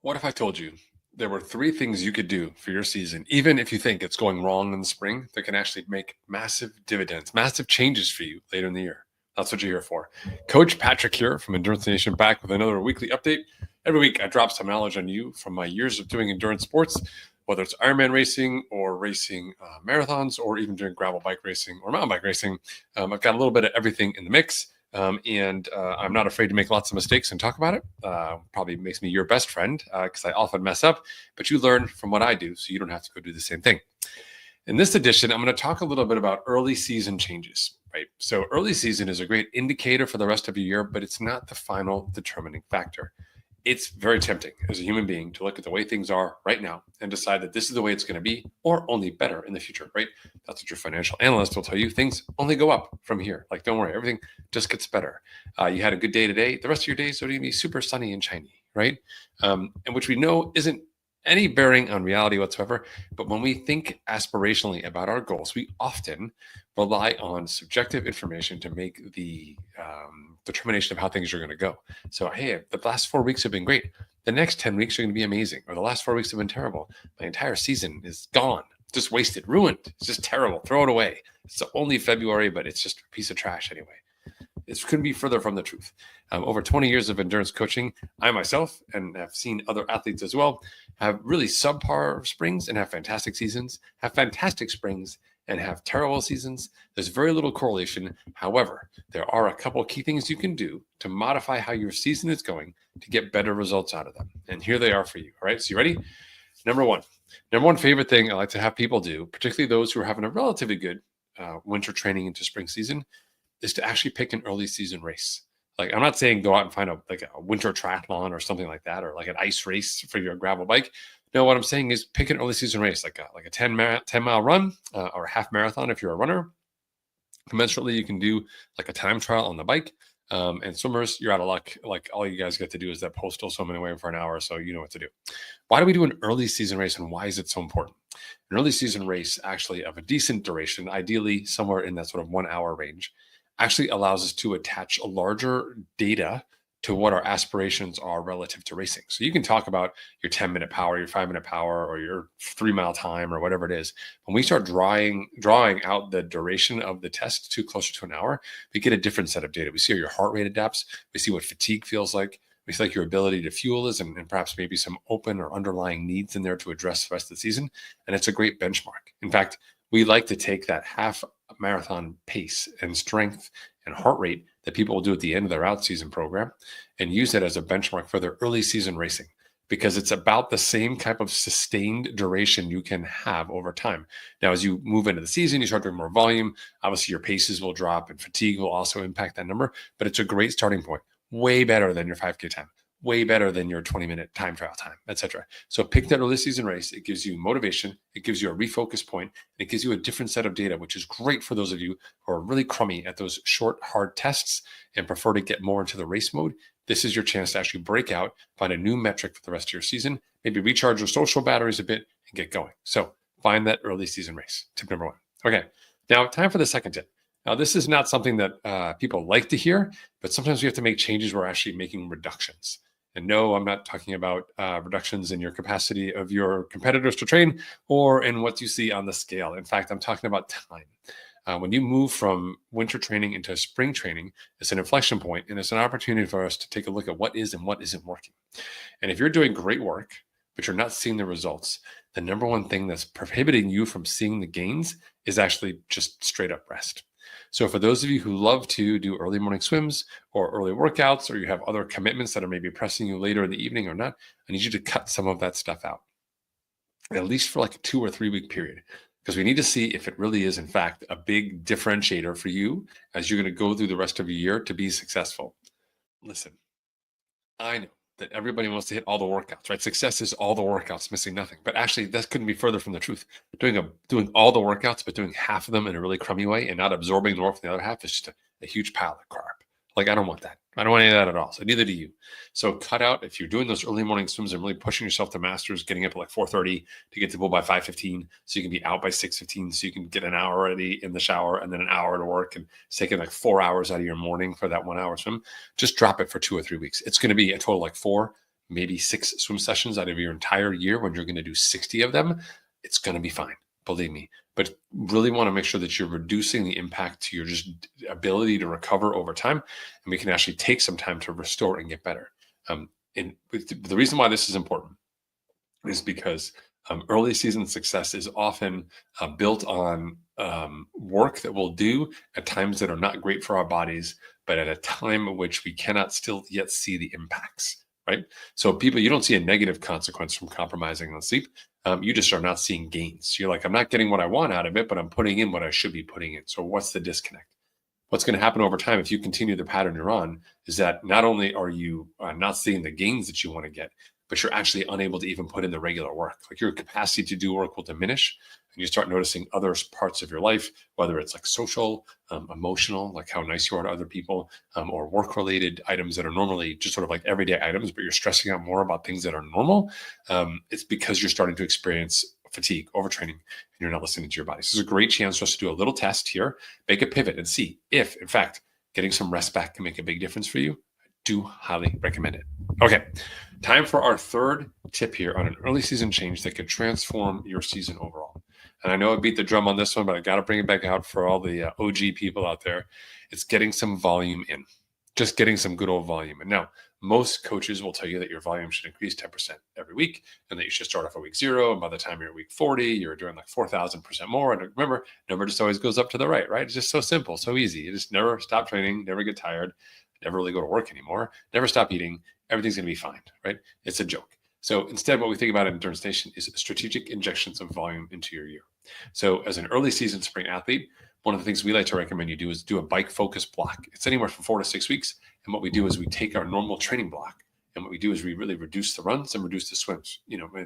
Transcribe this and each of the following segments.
What if I told you there were three things you could do for your season, even if you think it's going wrong in the spring, that can actually make massive dividends, massive changes for you later in the year? That's what you're here for. Coach Patrick here from Endurance Nation back with another weekly update. Every week, I drop some knowledge on you from my years of doing endurance sports, whether it's Ironman racing or racing marathons or even doing gravel bike racing or mountain bike racing. I've got a little bit of everything in the mix. And I'm not afraid to make lots of mistakes and talk about it. Probably makes me your best friend because I often mess up, but you learn from what I do, so you don't have to go do the same thing. In this edition, I'm going to talk a little bit about early season changes, right? So early season is a great indicator for the rest of your year, but it's not the final determining factor. It's very tempting as a human being to look at the way things are right now and decide that this is the way it's going to be or only better in the future, right? That's what your financial analyst will tell you. Things only go up from here. Like, don't worry, everything just gets better. You had a good day today. The rest of your days are going to be super sunny and shiny, right? And which we know isn't any bearing on reality whatsoever. But when we think aspirationally about our goals, we often rely on subjective information to make the determination of how things are going to go. So, hey, the last 4 weeks have been great. The next 10 weeks are going to be amazing. Or the last 4 weeks have been terrible. My entire season is gone, just wasted, ruined. It's just terrible. Throw it away. It's only February, but it's just a piece of trash anyway. It couldn't be further from the truth. Over 20 years of endurance coaching, I myself, and have seen other athletes as well, have really subpar springs and have fantastic seasons, have fantastic springs and have terrible seasons. There's very little correlation. However, there are a couple of key things you can do to modify how your season is going to get better results out of them. And here they are for you. All right, so you ready? Number one favorite thing I like to have people do, particularly those who are having a relatively good winter training into spring season, is to actually pick an early season race. Like, I'm not saying go out and find a winter triathlon or something like that, or like an ice race for your gravel bike. No, what I'm saying is pick an early season race, like a 10-mile run or a half marathon if you're a runner. Commensurately, you can do like a time trial on the bike. And swimmers, you're out of luck. Like, all you guys get to do is that postal swimming away for an hour, so you know what to do. Why do we do an early season race, and why is it so important? An early season race, actually of a decent duration, ideally somewhere in that sort of 1 hour range, actually allows us to attach a larger data to what our aspirations are relative to racing. So you can talk about your 10-minute power, your 5-minute power, or your 3-mile time, or whatever it is. When we start drawing out the duration of the test to closer to an hour, we get a different set of data. We see how your heart rate adapts. We see what fatigue feels like. We see like your ability to fuel is, and perhaps maybe some open or underlying needs in there to address the rest of the season. And it's a great benchmark. In fact, we like to take that half marathon pace and strength and heart rate that people will do at the end of their out-season program and use that as a benchmark for their early season racing, because it's about the same type of sustained duration you can have over time. Now, as you move into the season, you start doing more volume. Obviously, your paces will drop and fatigue will also impact that number, but it's a great starting point. Way better than your 5K time. Way better than your 20-minute time trial time, etc. So pick that early season race. It gives you motivation. It gives you a refocus point. And it gives you a different set of data, which is great for those of you who are really crummy at those short, hard tests and prefer to get more into the race mode. This is your chance to actually break out, find a new metric for the rest of your season, maybe recharge your social batteries a bit and get going. So find that early season race. Tip number one. Okay, now time for the second tip. Now, this is not something that people like to hear, but sometimes we have to make changes where we're actually making reductions. And no, I'm not talking about reductions in your capacity of your competitors to train or in what you see on the scale. In fact, I'm talking about time. When you move from winter training into spring training, it's an inflection point, and it's an opportunity for us to take a look at what is and what isn't working. And if you're doing great work, but you're not seeing the results, the number one thing that's prohibiting you from seeing the gains is actually just straight up rest. So for those of you who love to do early morning swims or early workouts, or you have other commitments that are maybe pressing you later in the evening or not, I need you to cut some of that stuff out, at least for like a 2 or 3 week period, because we need to see if it really is, in fact, a big differentiator for you as you're going to go through the rest of the year to be successful. Listen, I know that everybody wants to hit all the workouts, right? Success is all the workouts, missing nothing. But actually, that couldn't be further from the truth. Doing all the workouts, but doing half of them in a really crummy way and not absorbing more from the other half is just a huge pile of carb. Like, I don't want that. I don't want any of that at all. So neither do you. So cut out, if you're doing those early morning swims and really pushing yourself to masters, getting up at like 4:30 to get to the pool by 5:15, so you can be out by 6:15, so you can get an hour already in the shower and then an hour to work, and it's taking like 4 hours out of your morning for that 1 hour swim. Just drop it for 2 or 3 weeks. It's going to be a total like 4, maybe 6 swim sessions out of your entire year when you're going to do 60 of them, it's going to be fine. Believe me. But really want to make sure that you're reducing the impact to your just ability to recover over time. And we can actually take some time to restore and get better. And the reason why this is important is because early season success is often built on work that we'll do at times that are not great for our bodies, but at a time in which we cannot still yet see the impacts, right? So people, you don't see a negative consequence from compromising on sleep. You just are not seeing gains. You're like, I'm not getting what I want out of it, but I'm putting in what I should be putting in. So what's the disconnect? What's going to happen over time if you continue the pattern you're on is that not only are you not seeing the gains that you want to get, but you're actually unable to even put in the regular work. Like your capacity to do work will diminish, and you start noticing other parts of your life, whether it's like social, emotional, like how nice you are to other people, or work-related items that are normally just sort of like everyday items, but you're stressing out more about things that are normal. It's because you're starting to experience fatigue, overtraining, and you're not listening to your body. So this is a great chance for us to do a little test here, make a pivot and see if, in fact, getting some rest back can make a big difference for you. I do highly recommend it. Okay, time for our third tip here on an early season change that could transform your season overall. And I know I beat the drum on this one, but I got to bring it back out for all the OG people out there. It's getting some volume in, just getting some good old volume. And now, most coaches will tell you that your volume should increase 10% every week and that you should start off at week 0. And by the time you're at week 40, you're doing like 4,000% more. And remember, number just always goes up to the right? It's just so simple, so easy. You just never stop training, never get tired, never really go to work anymore, never stop eating. Everything's going to be fine, right? It's a joke. So instead, what we think about in Endurance Nation is strategic injections of volume into your year. So as an early season spring athlete, one of the things we like to recommend you do is do a bike focus block. It's anywhere from 4 to 6 weeks. And what we do is we take our normal training block, and what we do is we really reduce the runs and reduce the swims.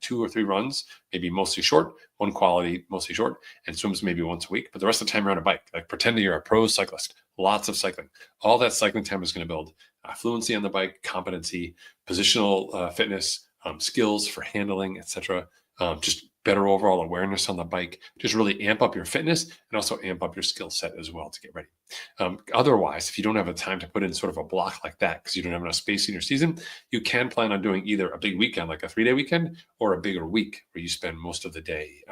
2 or 3 runs, maybe mostly short, one quality, mostly short, and swims maybe once a week. But the rest of the time you're on a bike. Like pretend that you're a pro cyclist, lots of cycling. All that cycling time is going to build fluency on the bike, competency, positional fitness, skills for handling, etc. Just better overall awareness on the bike, just really amp up your fitness and also amp up your skill set as well to get ready. Otherwise, if you don't have a time to put in sort of a block like that, because you don't have enough space in your season, you can plan on doing either a big weekend, like a 3-day weekend, or a bigger week where you spend most of the day,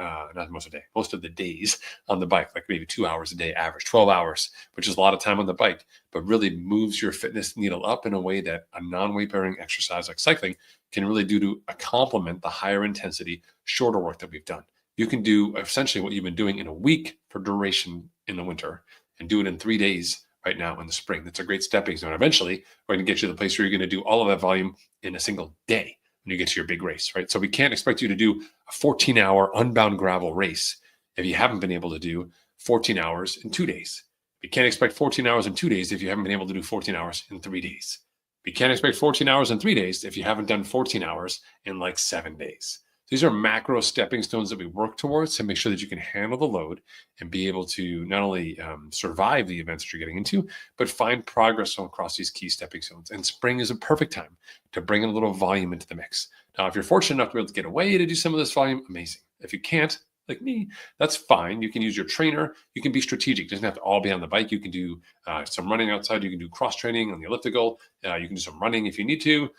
most of the days on the bike, like maybe 2 hours a day, average 12 hours, which is a lot of time on the bike, but really moves your fitness needle up in a way that a non-weight bearing exercise like cycling can really do to complement the higher intensity, shorter work that we've done. You can do essentially what you've been doing in a week for duration in the winter and do it in 3 days right now in the spring. That's a great stepping stone. Eventually, we're going to get you to the place where you're going to do all of that volume in a single day when you get to your big race, right? So we can't expect you to do a 14-hour unbound gravel race if you haven't been able to do 14 hours in 2 days. We can't expect 14 hours in 2 days if you haven't been able to do 14 hours in 3 days. We can't expect 14 hours in 3 days if you haven't done 14 hours in like 7 days. These are macro stepping stones that we work towards to make sure that you can handle the load and be able to not only survive the events that you're getting into, but find progress across these key stepping stones. And spring is a perfect time to bring in a little volume into the mix. Now, if you're fortunate enough to be able to get away to do some of this volume, amazing. If you can't, like me, that's fine. You can use your trainer. You can be strategic. It doesn't have to all be on the bike. You can do some running outside. You can do cross training on the elliptical. You can do some running if you need to,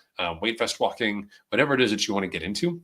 weight vest walking, whatever it is that you want to get into.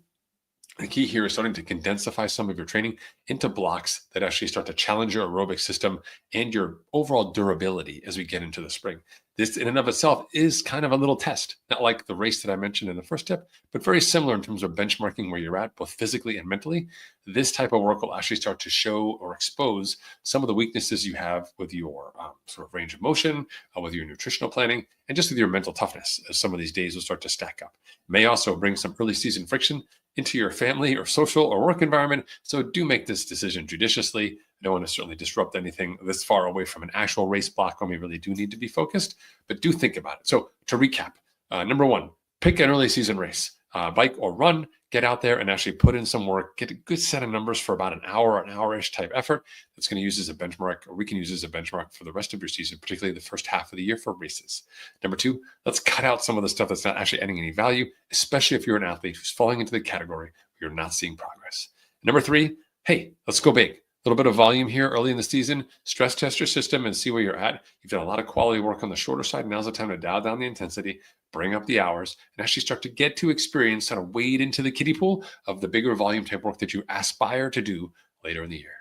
The key here is starting to condensify some of your training into blocks that actually start to challenge your aerobic system and your overall durability as we get into the spring. This in and of itself is kind of a little test, not like the race that I mentioned in the first tip, but very similar in terms of benchmarking where you're at, both physically and mentally. This type of work will actually start to show or expose some of the weaknesses you have with your sort of range of motion, with your nutritional planning, and just with your mental toughness, as some of these days will start to stack up. It may also bring some early season friction into your family or social or work environment. So do make this decision judiciously. I don't want to certainly disrupt anything this far away from an actual race block when we really do need to be focused, but do think about it. So to recap, number 1, pick an early season race, bike or run, get out there and actually put in some work, get a good set of numbers for about an hour-ish type effort that's going to use as a benchmark, or we can use as a benchmark for the rest of your season, particularly the first half of the year for races. Number 2, let's cut out some of the stuff that's not actually adding any value, especially if you're an athlete who's falling into the category where you're not seeing progress. Number 3, hey, let's go big. A little bit of volume here early in the season, stress test your system and see where you're at. You've done a lot of quality work on the shorter side. Now's the time to dial down the intensity, bring up the hours, and actually start to get to experience how to wade into the kiddie pool of the bigger volume type work that you aspire to do later in the year.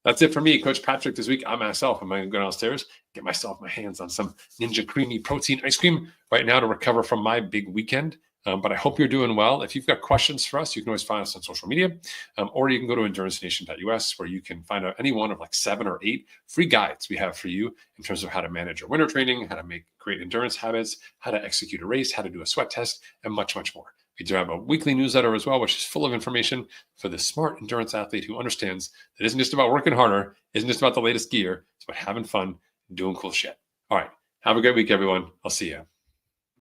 That's it for me, Coach Patrick. This week, I'm myself. I'm going to go downstairs, get myself my hands on some Ninja Creamy Protein ice cream right now to recover from my big weekend. But I hope you're doing well. If you've got questions for us, you can always find us on social media, or you can go to endurancenation.us, where you can find out any one of like 7 or 8 free guides we have for you in terms of how to manage your winter training, how to make great endurance habits, how to execute a race, how to do a sweat test, and much, much more. We do have a weekly newsletter as well, which is full of information for the smart endurance athlete who understands that it isn't just about working harder, isn't just about the latest gear, it's about having fun and doing cool shit. All right. Have a great week, everyone. I'll see you.